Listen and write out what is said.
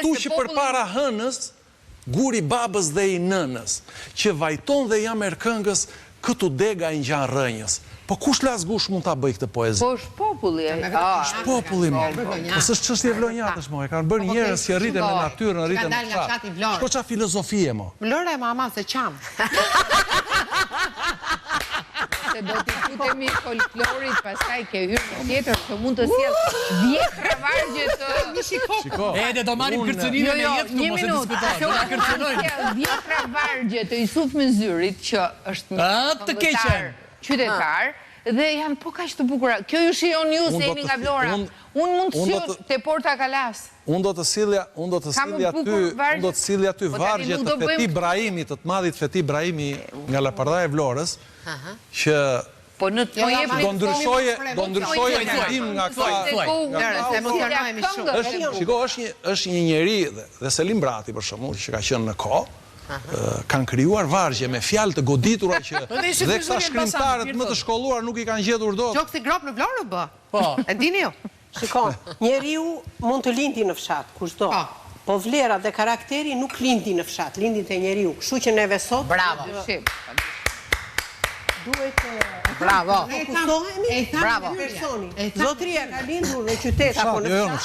Tu që përpara hënës, guri babës dhe i nënës, që vajton dhe jam erkëngës, këtu dega i ngjan rrënjës. Po kush las gush mund ta bëj këtë poezi? Po është populli. Është populli më. Po s'është çështje vlonjatësh më, e kanë bërë njerëz që rriten me natyrën, rriten me fshat. Shko qa filozofie më. Vlora e mama se qam. Se do t'i futemi folklorit, pastaj ke hyrë tjetër që mund të sjell 10 kravargje të... Shiko. Edhe do marrim kërcëninë me jetë këtu, mos e diskutojmë. Na kërcënojnë. 10 kravargje të Jusuf Mëzyrit, që është një të keqen. Qytetar, dhe janë po kaq të bukura. Kjo ju shijon ju se jeni nga Vlora. Unë mund të sjell te Porta Kalas. Unë do të sillja aty vargje të Feti Ibrahimit, të madhit Feti Ibrahimi nga Lapardha e Vlorës, që do ndryshoje mendim nga Shiko, është një njeri dhe Selim Brati për shembull, që ka qenë në kohë, kanë krijuar vargje me fjalë të goditura që dhe këta shkrimtarët më të shkolluar nuk i kanë gjetur dot. Gjoksi grop në Vlorë bë. Po. E dini ju? Shikon, njeriu mund të lindi në fshat, kushdo. Po vlera dhe karakteri nuk lindi në fshat, lindi te njeriu. Kështu që neve sot Bravo. duhet Bravo. fokusohemi Bravo. personi. Zotria ka lindur në qytet apo në fshat.